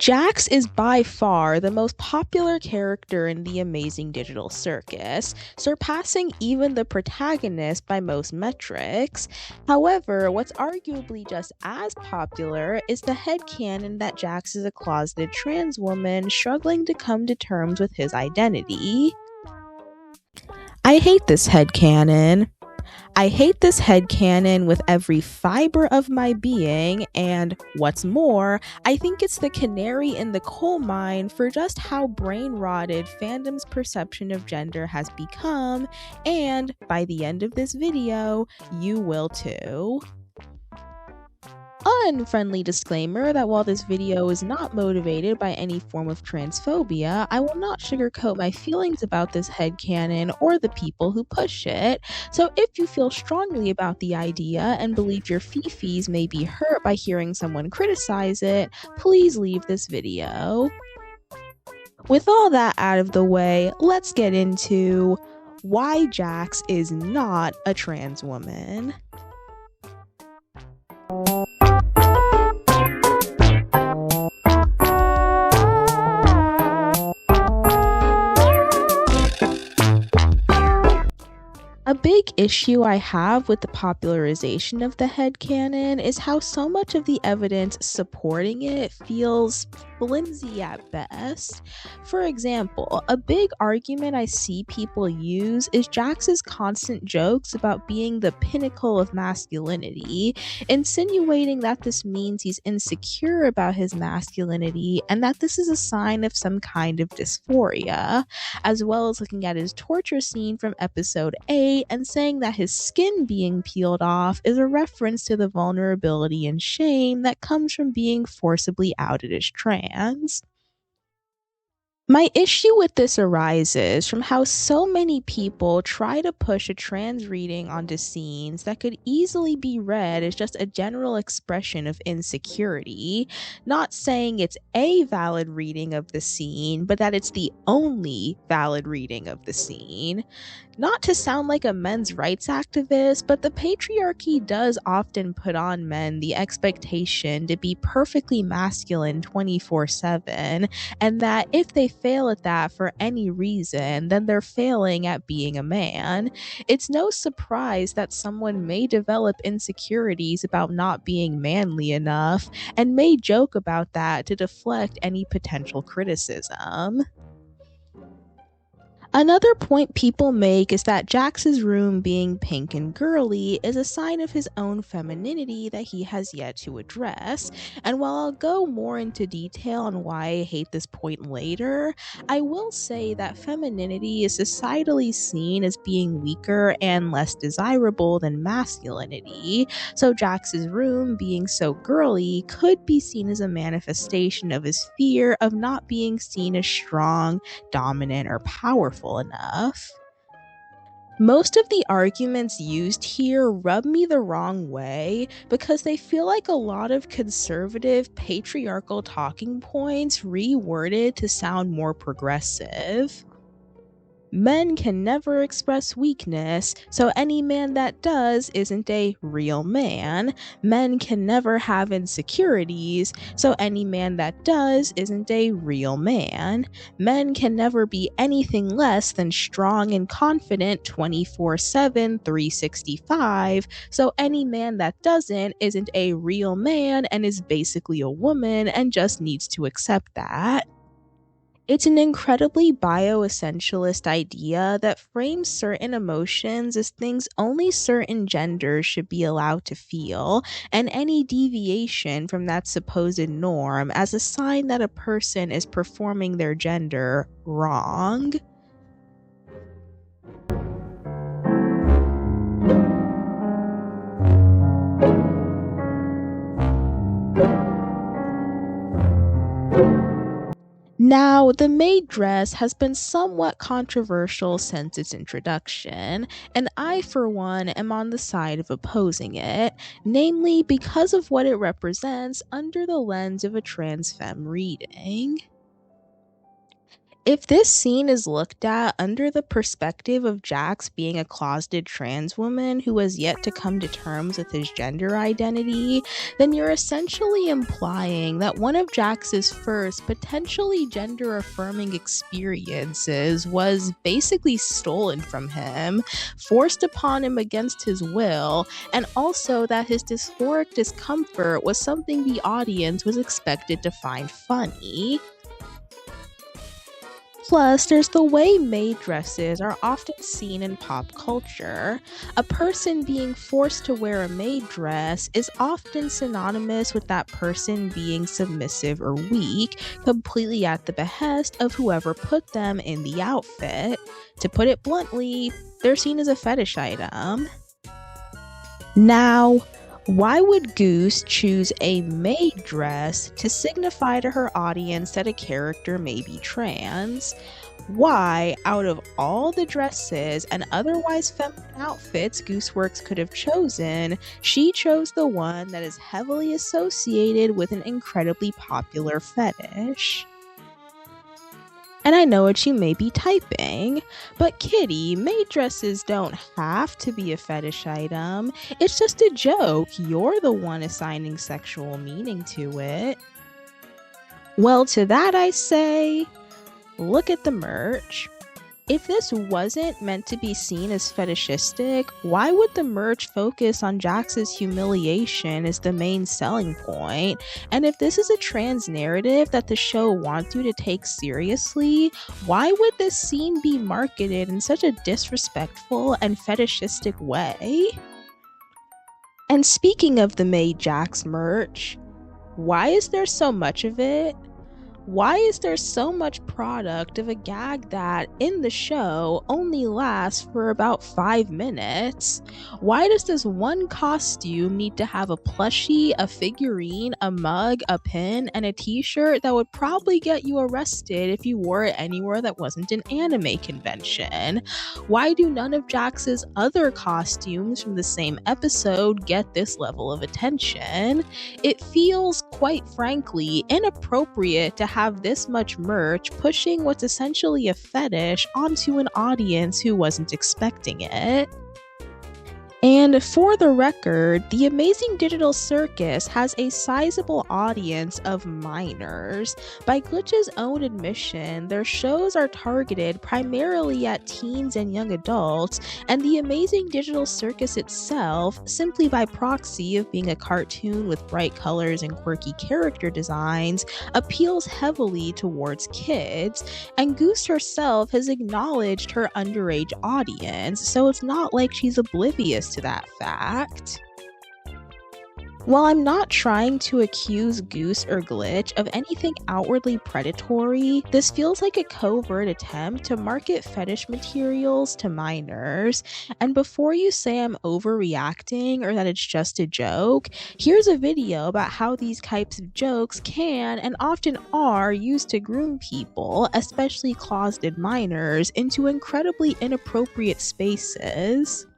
Jax is by far the most popular character in the amazing digital circus, surpassing even the protagonist by most metrics. However, what's arguably just as popular is the headcanon that Jax is a closeted trans woman struggling to come to terms with his identity. I hate this headcanon. I hate this headcanon with every fiber of my being, and what's more, I think it's the canary in the coal mine for just how brain-rotted fandom's perception of gender has become, and by the end of this video, you will too. Unfriendly disclaimer that while this video is not motivated by any form of transphobia, I will not sugarcoat my feelings about this headcanon or the people who push it. So if you feel strongly about the idea and believe your fifis may be hurt by hearing someone criticize it, please leave this video. With all that out of the way, let's get into why Jax is not a trans woman. A big issue I have with the popularization of the headcanon is how so much of the evidence supporting it feels flimsy at best. For example, a big argument I see people use is Jax's constant jokes about being the pinnacle of masculinity, insinuating that this means he's insecure about his masculinity and that this is a sign of some kind of dysphoria, as well as looking at his torture scene from episode 8 and saying that his skin being peeled off is a reference to the vulnerability and shame that comes from being forcibly outed as trans. My issue with this arises from how so many people try to push a trans reading onto scenes that could easily be read as just a general expression of insecurity, not saying it's a valid reading of the scene, but that it's the only valid reading of the scene. Not to sound like a men's rights activist, but the patriarchy does often put on men the expectation to be perfectly masculine 24/7, and that if they fail at that for any reason, then they're failing at being a man. It's no surprise that someone may develop insecurities about not being manly enough, and may joke about that to deflect any potential criticism. Another point people make is that Jax's room being pink and girly is a sign of his own femininity that he has yet to address, and while I'll go more into detail on why I hate this point later, I will say that femininity is societally seen as being weaker and less desirable than masculinity, so Jax's room being so girly could be seen as a manifestation of his fear of not being seen as strong, dominant, or powerful enough. Most of the arguments used here rub me the wrong way because they feel like a lot of conservative, patriarchal talking points reworded to sound more progressive. Men can never express weakness, so any man that does isn't a real man. Men can never have insecurities, so any man that does isn't a real man. Men can never be anything less than strong and confident 24/7, 365, so any man that doesn't isn't a real man and is basically a woman and just needs to accept that. It's an incredibly bioessentialist idea that frames certain emotions as things only certain genders should be allowed to feel, and any deviation from that supposed norm as a sign that a person is performing their gender wrong. Now, the Maid Dress has been somewhat controversial since its introduction, and I, for one, am on the side of opposing it, namely because of what it represents under the lens of a trans femme reading. If this scene is looked at under the perspective of Jax being a closeted trans woman who has yet to come to terms with his gender identity, then you're essentially implying that one of Jax's first potentially gender-affirming experiences was basically stolen from him, forced upon him against his will, and also that his dysphoric discomfort was something the audience was expected to find funny. Plus, there's the way maid dresses are often seen in pop culture. A person being forced to wear a maid dress is often synonymous with that person being submissive or weak, completely at the behest of whoever put them in the outfit. To put it bluntly, they're seen as a fetish item. Now, why would Goose choose a maid dress to signify to her audience that a character may be trans? Why, out of all the dresses and otherwise feminine outfits Gooseworx could have chosen, she chose the one that is heavily associated with an incredibly popular fetish? And I know what you may be typing, but Kitty, maid dresses don't have to be a fetish item. It's just a joke. You're the one assigning sexual meaning to it. Well, to that I say, look at the merch. If this wasn't meant to be seen as fetishistic, why would the merch focus on Jax's humiliation as the main selling point? And if this is a trans narrative that the show wants you to take seriously, why would this scene be marketed in such a disrespectful and fetishistic way? And speaking of the Maid Jax merch, why is there so much of it? Why is there so much product of a gag that, in the show, only lasts for about 5 minutes? Why does this one costume need to have a plushie, a figurine, a mug, a pin, and a t-shirt that would probably get you arrested if you wore it anywhere that wasn't an anime convention? Why do none of Jax's other costumes from the same episode get this level of attention? It feels, quite frankly, inappropriate to have this much merch pushing what's essentially a fetish onto an audience who wasn't expecting it. And for the record, the Amazing Digital Circus has a sizable audience of minors. By Glitch's own admission, their shows are targeted primarily at teens and young adults, and the Amazing Digital Circus itself, simply by proxy of being a cartoon with bright colors and quirky character designs, appeals heavily towards kids, and Goose herself has acknowledged her underage audience, so it's not like she's oblivious to that fact. While I'm not trying to accuse Goose or Glitch of anything outwardly predatory, this feels like a covert attempt to market fetish materials to minors. And before you say I'm overreacting or that it's just a joke, here's a video about how these types of jokes can and often are used to groom people, especially closeted minors, into incredibly inappropriate spaces.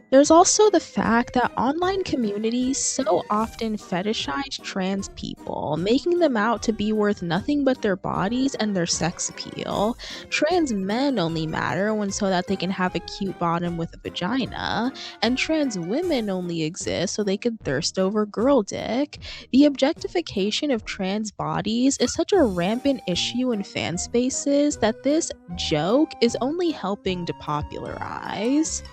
There's also the fact that online communities so often fetishize trans people, making them out to be worth nothing but their bodies and their sex appeal. Trans men only matter so that they can have a cute bottom with a vagina, and trans women only exist so they can thirst over girl dick. The objectification of trans bodies is such a rampant issue in fan spaces that this joke is only helping to popularize.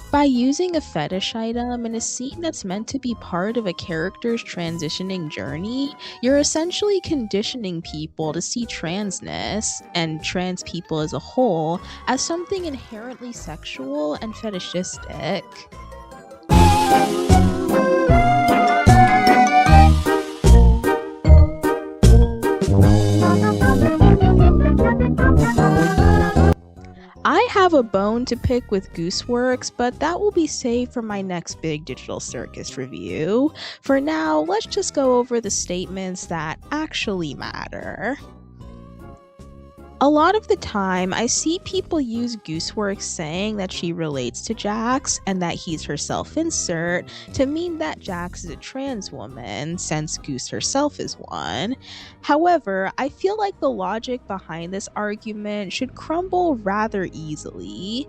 By using a fetish item in a scene that's meant to be part of a character's transitioning journey, you're essentially conditioning people to see transness, and trans people as a whole, as something inherently sexual and fetishistic. I have a bone to pick with Gooseworx, but that will be saved for my next big Digital Circus review. For now, let's just go over the statements that actually matter. A lot of the time, I see people use Gooseworx saying that she relates to Jax and that he's her self-insert to mean that Jax is a trans woman, since Goose herself is one. However, I feel like the logic behind this argument should crumble rather easily.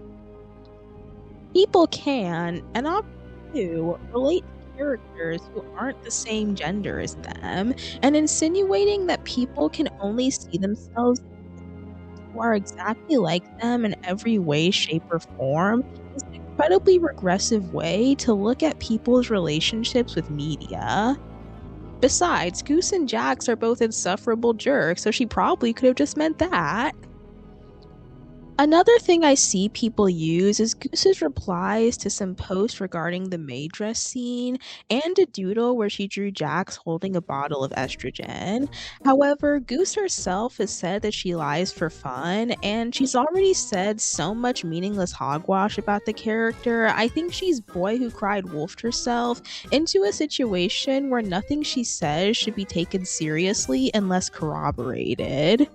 People can, and often do, relate to characters who aren't the same gender as them, and insinuating that people can only see themselves who are exactly like them in every way, shape, or form is an incredibly regressive way to look at people's relationships with media. Besides, Goose and Jax are both insufferable jerks, so she probably could have just meant that. Another thing I see people use is Goose's replies to some posts regarding the Maid Dress scene and a doodle where she drew Jax holding a bottle of estrogen. However, Goose herself has said that she lies for fun, and she's already said so much meaningless hogwash about the character. I think she's boy who cried wolfed herself into a situation where nothing she says should be taken seriously unless corroborated.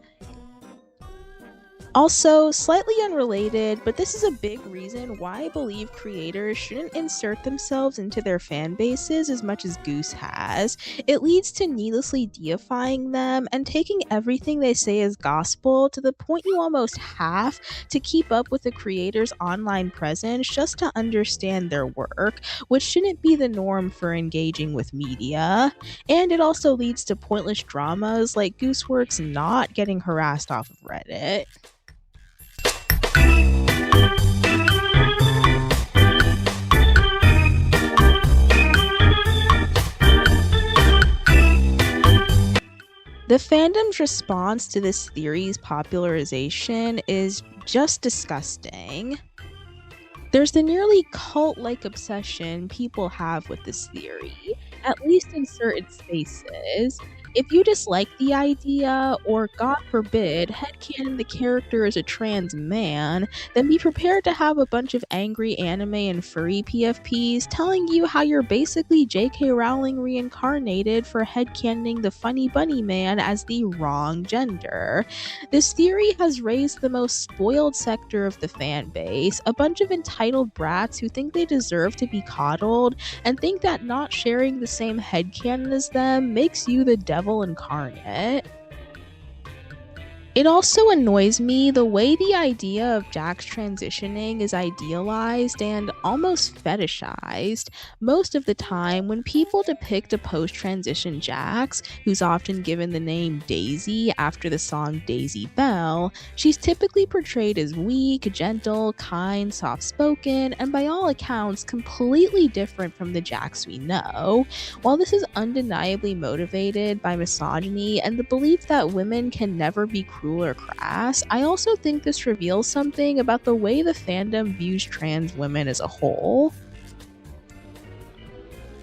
Also, slightly unrelated, but this is a big reason why I believe creators shouldn't insert themselves into their fan bases as much as Goose has. It leads to needlessly deifying them and taking everything they say as gospel to the point you almost have to keep up with the creator's online presence just to understand their work, which shouldn't be the norm for engaging with media. And it also leads to pointless dramas like Gooseworx not getting harassed off of Reddit. The fandom's response to this theory's popularization is just disgusting. There's the nearly cult-like obsession people have with this theory, at least in certain spaces. If you dislike the idea, or God forbid, headcanon the character as a trans man, then be prepared to have a bunch of angry anime and furry PFPs telling you how you're basically J.K. Rowling reincarnated for headcanoning the funny bunny man as the wrong gender. This theory has raised the most spoiled sector of the fan base, a bunch of entitled brats who think they deserve to be coddled and think that not sharing the same headcanon as them makes you the devil incarnate. It also annoys me the way the idea of Jax transitioning is idealized and almost fetishized. Most of the time, when people depict a post-transition Jax, who's often given the name Daisy after the song Daisy Bell, she's typically portrayed as weak, gentle, kind, soft-spoken, and by all accounts, completely different from the Jax we know. While this is undeniably motivated by misogyny and the belief that women can never be cruel or crass, I also think this reveals something about the way the fandom views trans women as a whole.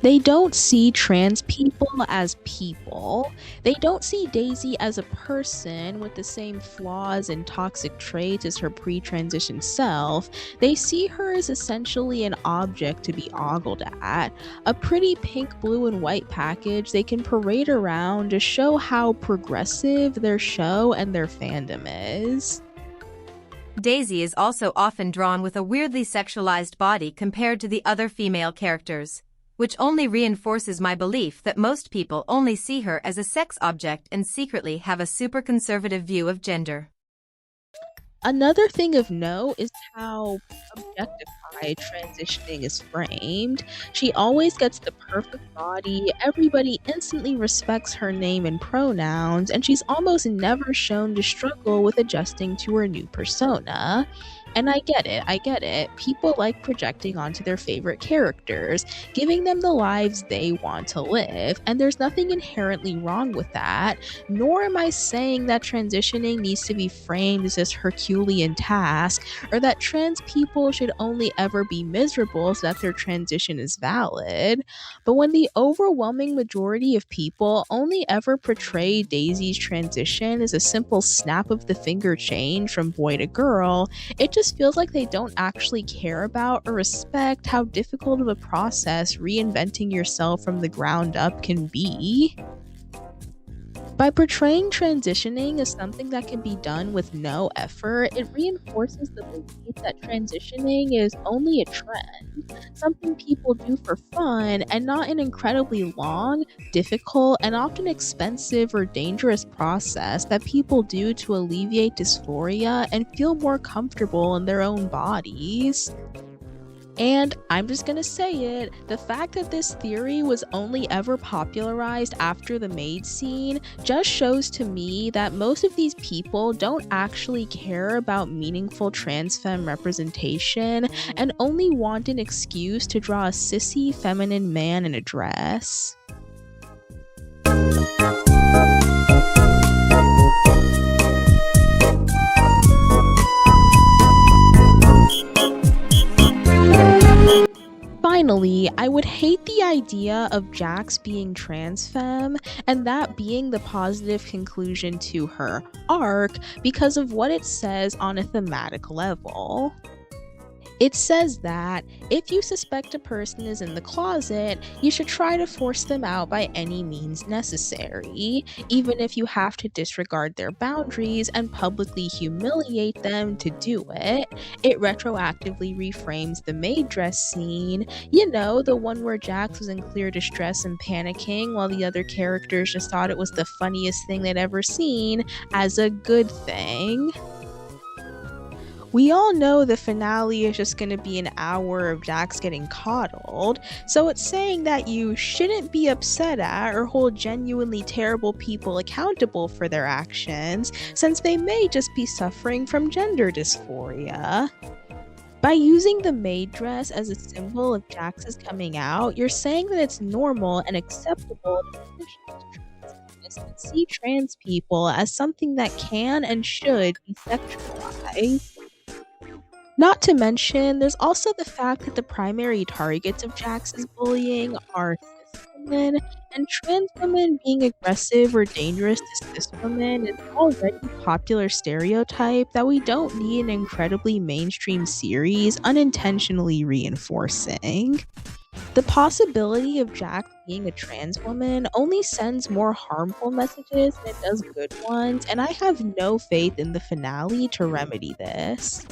They don't see trans people as people. They don't see Daisy as a person with the same flaws and toxic traits as her pre-transition self. They see her as essentially an object to be ogled at, a pretty pink, blue, and white package they can parade around to show how progressive their show and their fandom is. Daisy is also often drawn with a weirdly sexualized body compared to the other female characters, which only reinforces my belief that most people only see her as a sex object and secretly have a super conservative view of gender. Another thing of note is how objectified transitioning is framed. She always gets the perfect body, everybody instantly respects her name and pronouns, and she's almost never shown to struggle with adjusting to her new persona. And I get it. People like projecting onto their favorite characters, giving them the lives they want to live, and there's nothing inherently wrong with that, nor am I saying that transitioning needs to be framed as this Herculean task, or that trans people should only ever be miserable so that their transition is valid. But when the overwhelming majority of people only ever portray Daisy's transition as a simple snap of the finger change from boy to girl, it just feels like they don't actually care about or respect how difficult of a process reinventing yourself from the ground up can be. By portraying transitioning as something that can be done with no effort, it reinforces the belief that transitioning is only a trend, something people do for fun, and not an incredibly long, difficult, and often expensive or dangerous process that people do to alleviate dysphoria and feel more comfortable in their own bodies. And I'm just gonna say it, the fact that this theory was only ever popularized after the maid scene just shows to me that most of these people don't actually care about meaningful trans femme representation and only want an excuse to draw a sissy feminine man in a dress. Finally, I would hate the idea of Jax being trans femme and that being the positive conclusion to her arc because of what it says on a thematic level. It says that if you suspect a person is in the closet, you should try to force them out by any means necessary, even if you have to disregard their boundaries and publicly humiliate them to do it. It retroactively reframes the Maid Dress scene, you know, the one where Jax was in clear distress and panicking while the other characters just thought it was the funniest thing they'd ever seen, as a good thing. We all know the finale is just going to be an hour of Jax getting coddled, so it's saying that you shouldn't be upset at or hold genuinely terrible people accountable for their actions, since they may just be suffering from gender dysphoria. By using the maid dress as a symbol of Jax's coming out, you're saying that it's normal and acceptable to and see trans people as something that can and should be sexualized. Not to mention, there's also the fact that the primary targets of Jax's bullying are cis women, and trans women being aggressive or dangerous to cis women is already a popular stereotype that we don't need an incredibly mainstream series unintentionally reinforcing. The possibility of Jax being a trans woman only sends more harmful messages than it does good ones, and I have no faith in the finale to remedy this.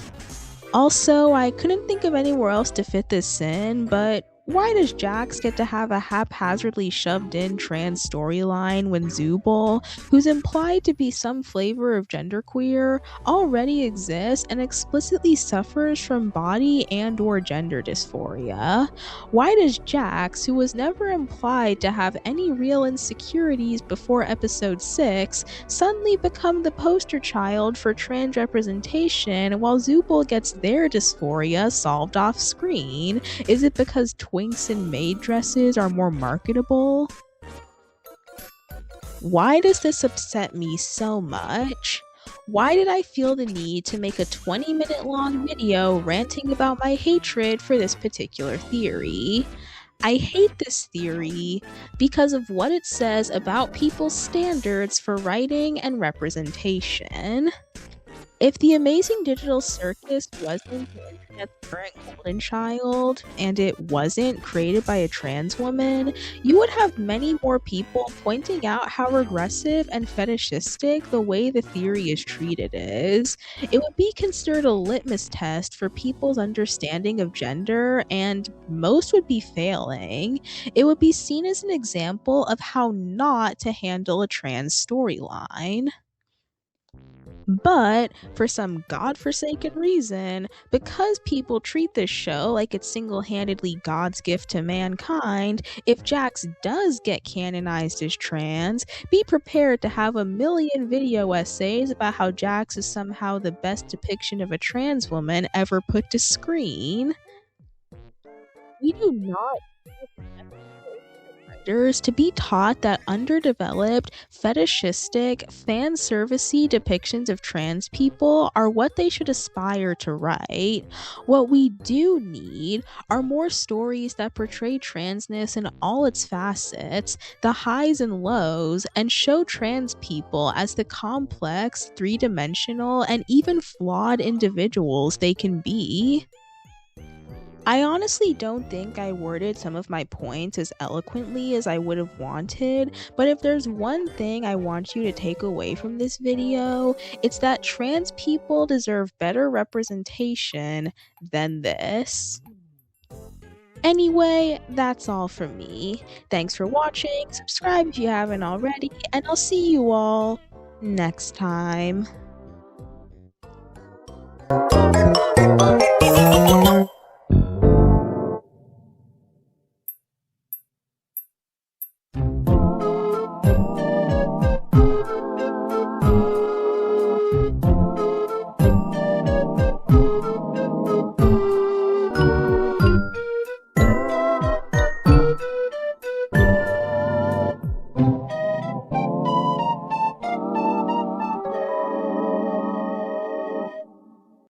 Also, I couldn't think of anywhere else to fit this in, but why does Jax get to have a haphazardly shoved in trans storyline when Zubul, who's implied to be some flavor of genderqueer, already exists and explicitly suffers from body and or gender dysphoria? Why does Jax, who was never implied to have any real insecurities before episode 6, suddenly become the poster child for trans representation while Zubul gets their dysphoria solved off screen? Is it because twinks and maid dresses are more marketable? Why does this upset me so much? Why did I feel the need to make a 20-minute long video ranting about my hatred for this particular theory? I hate this theory because of what it says about people's standards for writing and representation. If the amazing digital circus wasn't the internet's current golden child, and it wasn't created by a trans woman, you would have many more people pointing out how regressive and fetishistic the way the theory is treated is. It would be considered a litmus test for people's understanding of gender, and most would be failing. It would be seen as an example of how not to handle a trans storyline. But, for some godforsaken reason, because people treat this show like it's single-handedly God's gift to mankind, if Jax does get canonized as trans, be prepared to have a million video essays about how Jax is somehow the best depiction of a trans woman ever put to screen. We do not to be taught that underdeveloped, fetishistic, fan servicey depictions of trans people are what they should aspire to write. What we do need are more stories that portray transness in all its facets, the highs and lows, and show trans people as the complex, three-dimensional, and even flawed individuals they can be. I honestly don't think I worded some of my points as eloquently as I would have wanted, but if there's one thing I want you to take away from this video, it's that trans people deserve better representation than this. Anyway, that's all from me. Thanks for watching, subscribe if you haven't already, and I'll see you all next time.